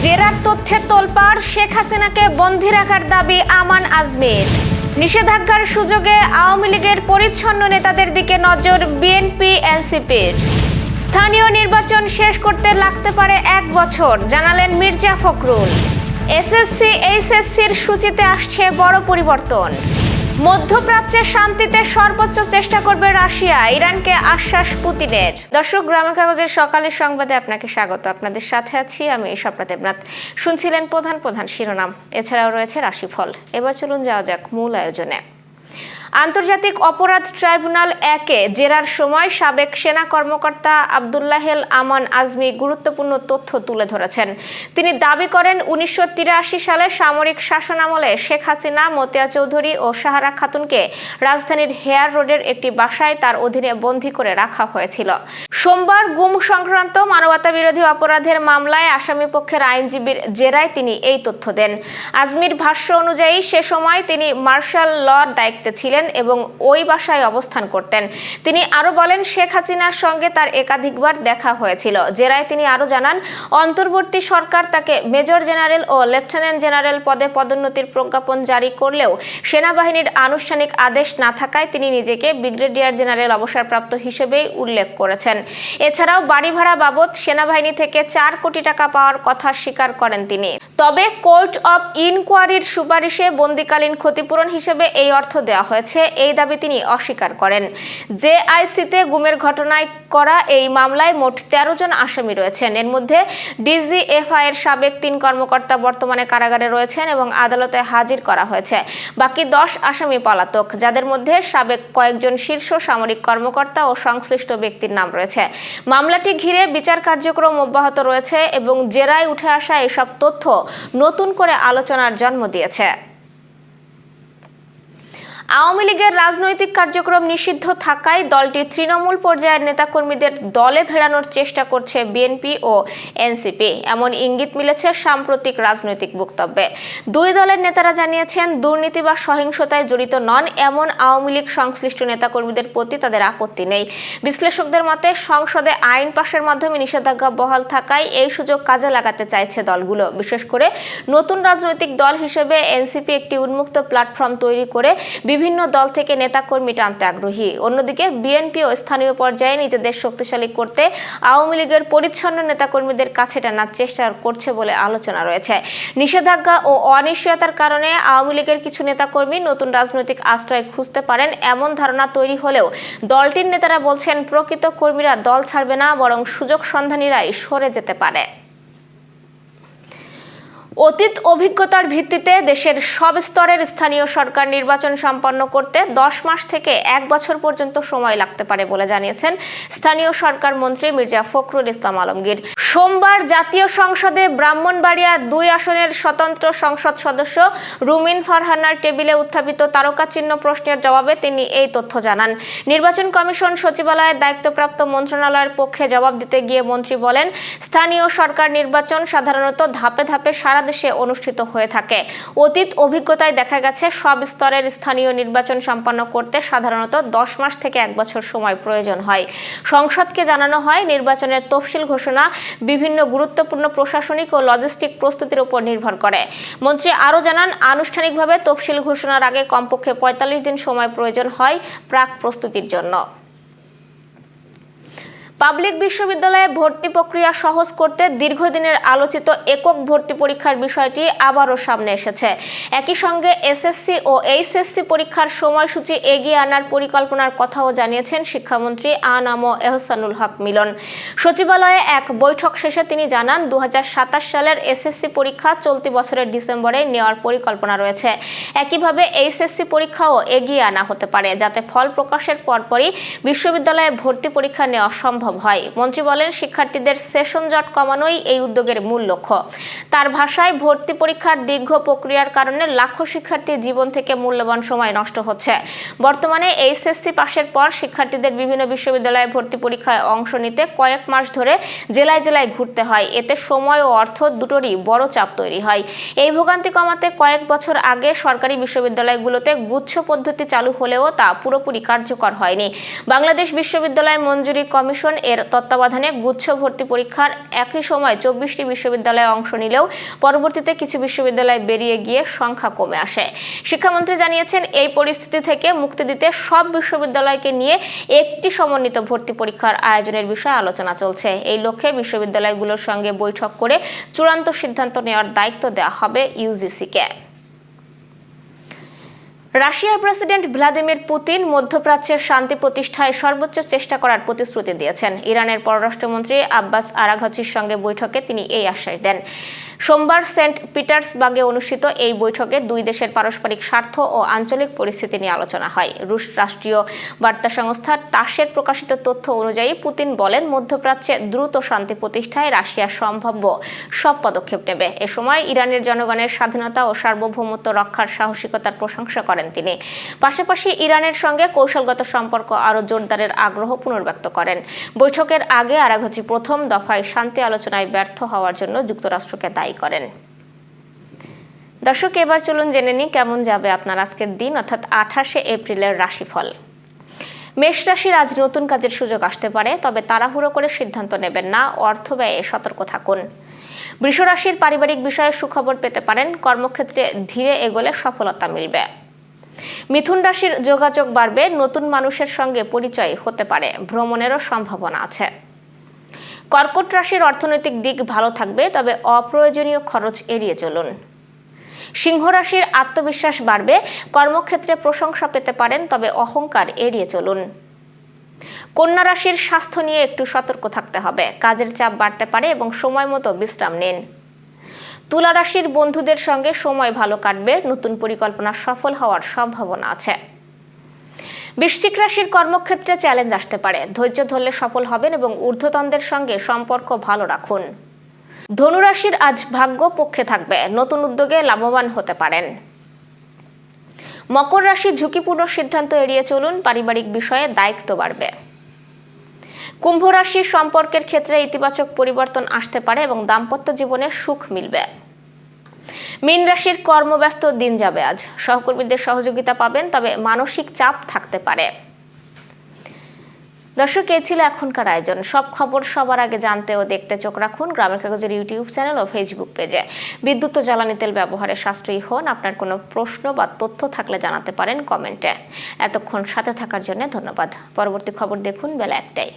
জেরার তথ্যে তোলপাড়, শেখ হাসিনাকে বন্দী রাখার দাবি আমান আজমির। নিষেধাজ্ঞার সুযোগে আওয়ামী লীগের পরিচ্ছন্ন নেতাদের দিকে নজর বিএনপি এনসিপির। স্থানীয় নির্বাচন শেষ করতে লাগতে পারে 1 বছর, জানালেন মির্জা ফখরুল। এসএসসি এইচএসসির সূচিতে আসছে বড় পরিবর্তন। মধ্যপ্রাচ্যে শান্তিতে সর্বোচ্চ চেষ্টা করবে রাশিয়া, ইরানকে আশ্বাস পুতিনের। দর্শক, গ্রামের কাগজের সকালের সংবাদে আপনাকে স্বাগত। আপনাদের সাথে আছি আমি স্বপ্না দেবনাথ। শুনছিলেন প্রধান শিরোনাম, এছাড়াও রয়েছে রাশিফল। এবার চলুন যাওয়া যাক মূল আয়োজনে। আন্তর্জাতিক অপরাধ ট্রাইব্যুনাল 1-এ জেরার সময় সাবেক সেনা কর্মকর্তা আব্দুল্লাহেল আমান আজমি গুরুত্বপূর্ণ তথ্য তুলে ধরেছেন। তিনি দাবি করেন 1983 সালে সামরিক শাসনামলে শেখ হাসিনা, মতিয়া চৌধুরী ও সাহারা খাতুনকে রাজধানীর হেয়ার রোডের একটি বাসায় তার অধীনে বন্দী করে রাখা হয়েছিল। সোমবার গুম সংক্রান্ত মানবতাবিরোধী অপরাধের মামলায় আসামিপক্ষের আইনজীবীর জেরায় তিনি এই তথ্য দেন। আজমির ভাষ্য অনুযায়ী সে সময় তিনি মার্শাল লর দায়িত্বে ছিলেন এবং ওই বাসায় অবস্থান করতেন। তিনি আরো বলেন, শেখ হাসিনার সঙ্গে তার একাধিকবার দেখা হয়েছিল। জেরায় তিনি আরো জানান, অন্তর্বর্তী সরকার তাকে মেজর জেনারেল ও লেফটেন্যান্ট জেনারেল পদে পদোন্নতির প্রজ্ঞাপন জারি করলেও সেনাবাহিনীর আনুষ্ঠানিক আদেশ না থাকায় তিনি নিজেকে ব্রিগেডিয়ার জেনারেল অবসরপ্রাপ্ত হিসেবেই উল্লেখ করেছেন। এছাড়াও বাড়ি ভাড়া বাবদ সেনাবাহিনী থেকে 4 কোটি টাকা পাওয়ার কথা স্বীকার করেন তিনি। তবে কোর্ট অব ইনকোয়ারির সুপারিশে বন্দিকালীন ক্ষতিপূরণ হিসেবে এই অর্থ দেওয়া হয়েছে, এই দাবি তিনি অস্বীকার করেন। জেআইসিতে গুমের ঘটনায় করা এই মামলায় মোট 13 জন আসামি রয়েছেন। এর মধ্যে ডিজিএফআই এর সাবেক 3 কর্মকর্তা বর্তমানে কারাগারে রয়েছেন এবং আদালতে হাজির করা হয়েছে। বাকি 10 আসামি পলাতক, যাদের মধ্যে সাবেক কয়েকজন শীর্ষ সামরিক কর্মকর্তা ও সংশ্লিষ্ট ব্যক্তির নাম রয়েছে। মামলাটি ঘিরে বিচার কার্যক্রম অব্যাহত রয়েছে এবং জেরায় উঠে আসা এসব তথ্য নতুন করে আলোচনার জন্ম দিয়েছে। আওয়ামী লীগের রাজনৈতিক কার্যক্রম নিষিদ্ধ থাকায় দলটি তৃণমূল পর্যায়ের নেতাকর্মীদের দলে ফেরানোর চেষ্টা করছে বিএনপি ও এনসিপি, এমন ইঙ্গিত মিলেছে সাম্প্রতিক রাজনৈতিক বক্তব্যে। 2 দলের নেতারা জানিয়েছেন, দুর্নীতি বা সহিংসতায় জড়িত নন এমন আওয়ামী লীগ সংশ্লিষ্ট নেতাকর্মীদের প্রতি তাদের আপত্তি নেই। বিশ্লেষকদের মতে, সংসদে আইন পাশের মাধ্যমে নিষেধাজ্ঞা বহাল থাকায় এই সুযোগ কাজে লাগাতে চাইছে দলগুলো। বিশেষ করে নতুন রাজনৈতিক দল হিসেবে এনসিপি একটি উন্মুক্ত প্ল্যাটফর্ম তৈরি করে বিভিন্ন দল থেকে নেতাকর্মী টানতে আগ্রহী। অন্যদিকে বিএনপি ও স্থানীয় পর্যায়ে নিজেদের শক্তিশালী করতে আওয়ামী লীগের পরিচ্ছন্ন নেতাকর্মীদের কাছে টানার চেষ্টা করছে বলে আলোচনা রয়েছে। নিষেধাজ্ঞা ও অনিশ্চয়তার কারণে আওয়ামী লীগের কিছু নেতাকর্মী নতুন রাজনৈতিক আশ্রয় খুঁজতে পারেন, এমন ধারণা তৈরি হলেও দলটির নেতারা বলছেন, প্রকৃত কর্মীরা দল ছাড়বে না, বরং সুযোগ সন্ধানীরাই সরে যেতে পারে। অতীত অভিজ্ঞতার ভিত্তিতে দেশের সব স্তরের স্থানীয় সরকার নির্বাচন সম্পন্ন করতে 10 মাস থেকে 1 বছর পর্যন্ত সময় লাগতে পারে বলে জানিয়েছেন স্থানীয় সরকার মন্ত্রী মির্জা ফখরুল ইসলাম আলমগীর। সোমবার জাতীয় সংসদে ব্রাহ্মণবাড়িয়া 2 আসনের স্বতন্ত্র সংসদ সদস্য রুমিন ফারহানার টেবিলে উত্থাপিত তারকাচিহ্ন প্রশ্নের জবাবে তিনি এই তথ্য জানান। নির্বাচন কমিশন সচিবালয়ের দায়িত্বপ্রাপ্ত মন্ত্রণালয়ের পক্ষে জবাব দিতে গিয়ে মন্ত্রী বলেন, স্থানীয় সরকার নির্বাচন সাধারণত ধাপে ধাপে সারা দেশে অনুষ্ঠিত হয়ে থাকে। অতীত অভিজ্ঞতায় দেখা গেছে, সব স্তরের স্থানীয় নির্বাচন সম্পন্ন করতে সাধারণত 10 মাস থেকে 1 বছর সময় প্রয়োজন হয়। সংসদকে জানানো হয়, নির্বাচনের তফসিল ঘোষণা বিভিন্ন গুরুত্বপূর্ণ প্রশাসনিক ও লজিস্টিক প্রস্তুতির উপর নির্ভর করে। মন্ত্রী আরও জানান, আনুষ্ঠানিকভাবে তফসিল ঘোষণার আগে কমপক্ষে 45 দিন সময় প্রয়োজন হয় প্রাক প্রস্তুতির জন্য। পাবলিক বিশ্ববিদ্যালয়ে ভর্তি প্রক্রিয়া সহজ করতে দীর্ঘদিনের আলোচিত একক ভর্তি পরীক্ষার বিষয়টি আবারও সামনে এসেছে। একই সঙ্গে এসএসসি ও এইচএসসি পরীক্ষার সময়সূচি এগিয়ে আনার পরিকল্পনার কথাও জানিয়েছেন শিক্ষামন্ত্রী আ.ন.ম এহসানুল হক মিলন। সচিবালয়ে এক বৈঠক শেষে তিনি জানান, 2027 সালের এসএসসি পরীক্ষা চলতি বছরের ডিসেম্বরে নেওয়ার পরিকল্পনা রয়েছে। একইভাবে এইচএসসি পরীক্ষাও এগিয়ে আনা হতে পারে, যাতে ফল প্রকাশের পরপরই বিশ্ববিদ্যালয়ে ভর্তি পরীক্ষা নেওয়া সম্ভব হয়। মন্ত্রী বলেন, শিক্ষার্থীদের সেশন জট কমানোই এই উদ্যোগের মূল লক্ষ্য। তার ভাষায়, ভর্তি পরীক্ষার দীর্ঘ প্রক্রিয়ার কারণে লাখো শিক্ষার্থীর জীবন থেকে মূল্যবান সময় নষ্ট হচ্ছে। বর্তমানে এইচএসসি পাশের পর শিক্ষার্থীদের বিভিন্ন বিশ্ববিদ্যালয়ে ভর্তি পরীক্ষায় অংশ নিতে কয়েক মাস ধরে জেলায় জেলায় ঘুরতে হয়। এতে সময় ও অর্থ দুটোরই বড় চাপ তৈরি হয়। এই ভোগান্তি কমাতে কয়েক বছর আগে সরকারি বিশ্ববিদ্যালয়গুলোতে গুচ্ছ পদ্ধতি চালু হলেও তা পুরোপুরি কার্যকর হয়নি। বাংলাদেশ বিশ্ববিদ্যালয় মঞ্জুরি কমিশন এর তত্ত্বাবধানে গুচ্ছ ভর্তি পরীক্ষার একই সময় 24টি বিশ্ববিদ্যালয়ে অংশ নিলেও পরবর্তীতে কিছু বিশ্ববিদ্যালয় বেরিয়ে গিয়ে সংখ্যা কমে আসে। শিক্ষামন্ত্রী জানিয়েছেন, এই পরিস্থিতি থেকে মুক্তি দিতে সব বিশ্ববিদ্যালয়কে নিয়ে একটি সমন্বিত ভর্তি পরীক্ষার আয়োজনের বিষয়ে আলোচনা চলছে। এই লক্ষ্যে বিশ্ববিদ্যালয়গুলোর সঙ্গে বৈঠক করে চূড়ান্ত সিদ্ধান্ত নেওয়ার দায়িত্ব দেওয়া হবে ইউজিসিকে। রাশিয়ার প্রেসিডেন্ট ভ্লাদিমির পুতিন মধ্যপ্রাচ্যের শান্তি প্রতিষ্ঠায় সর্বোচ্চ চেষ্টা করার প্রতিশ্রুতি দিয়েছেন। ইরানের পররাষ্ট্রমন্ত্রী আব্বাস আরাঘচির সঙ্গে বৈঠকে তিনি এই আশ্বাস দেন। সোমবার সেন্ট পিটার্সবার্গে অনুষ্ঠিত এই বৈঠকে দুই দেশের পারস্পরিক স্বার্থ ও আঞ্চলিক পরিস্থিতি নিয়ে আলোচনা হয়। রুশ রাষ্ট্রীয় বার্তা সংস্থা তাসের প্রকাশিত তথ্য অনুযায়ী পুতিন বলেন, মধ্যপ্রাচ্যে দ্রুত শান্তি প্রতিষ্ঠায় রাশিয়া সম্ভাব্য সব পদক্ষেপ নেবে। এ সময় ইরানের জনগণের স্বাধীনতা ও সার্বভৌমত্ব রক্ষার সাহসিকতার প্রশংসা করেন তিনি। পাশাপাশি ইরানের সঙ্গে কৌশলগত সম্পর্ক আরও জোরদারের আগ্রহ পুনর্ব্যক্ত করেন। বৈঠকের আগে আরাঘচি প্রথম দফায় শান্তি আলোচনায় ব্যর্থ হওয়ার জন্য যুক্তরাষ্ট্রকে দায়ী করেন। দর্শক, এবার চলুন জেনে নিই কেমন যাবে আপনার আজকের দিন, অর্থাৎ 28শে এপ্রিলের রাশিফল। মেষ রাশির আজ নতুন কাজের সুযোগ আসতে পারে, তবে তাড়াহুড়ো করে সিদ্ধান্ত নেবেন না। অর্থ ব্যয়ে সতর্ক থাকুন। বৃষ রাশির পারিবারিক বিষয়ে সুখবর পেতে পারেন। কর্মক্ষেত্রে ধীরে এগোলে সফলতা মিলবে। মিথুন রাশির যোগাযোগ বাড়বে। নতুন মানুষের সঙ্গে পরিচয় হতে পারে। ভ্রমণেরও সম্ভাবনা আছে। কর্কট রাশির অর্থনৈতিক দিক ভালো থাকবে, তবে অপ্রয়োজনীয় খরচ এড়িয়ে চলুন। সিংহ রাশির আত্মবিশ্বাস বাড়বে। কর্মক্ষেত্রে প্রশংসা পেতে পারেন, তবে অহংকার এড়িয়ে চলুন। কন্যা রাশির স্বাস্থ্য নিয়ে একটু সতর্ক থাকতে হবে। কাজের চাপ বাড়তে পারে এবং সময় মতো বিশ্রাম নিন। তুলা রাশির বন্ধুদের সঙ্গে সময় ভালো কাটবে। নতুন পরিকল্পনা সফল হওয়ার সম্ভাবনা আছে। বৃশ্চিক রাশির কর্মক্ষেত্রে চ্যালেঞ্জ আসতে পারে। ধৈর্য ধরলে সফল হবেন এবং ঊর্ধ্বতনদের সঙ্গে সম্পর্ক ভালো রাখুন। ধনু রাশির আজ ভাগ্য পক্ষে থাকবে। নতুন উদ্যোগে লাভবান হতে পারেন। মকর রাশি ঝুঁকিপূর্ণ সিদ্ধান্ত এড়িয়ে চলুন। পারিবারিক বিষয়ে দায়িত্ব বাড়বে। কুম্ভ রাশির সম্পর্কের ক্ষেত্রে ইতিবাচক পরিবর্তন আসতে পারে এবং দাম্পত্য জীবনে সুখ মিলবে। মীন রাশির কর্মব্যস্ত দিন যাবে আজ। সহকর্মীদের সহযোগিতা পাবেন, তবে মানসিক চাপ থাকতে পারে। দর্শক, এই ছিল এখনকার আয়োজন। সব খবর সবার আগে জানতে ও দেখতে চোখ রাখুন গ্রামের কাগজের ইউটিউব চ্যানেল ও ফেসবুক পেজে। বিদ্যুৎ ও জ্বালানি তেল ব্যবহারে সাশ্রয়ী হন। আপনার কোনো প্রশ্ন বা তথ্য থাকলে জানাতে পারেন কমেন্টে। এতক্ষণ সাথে থাকার জন্য ধন্যবাদ। পরবর্তী খবর দেখুন বেলা 1টায়।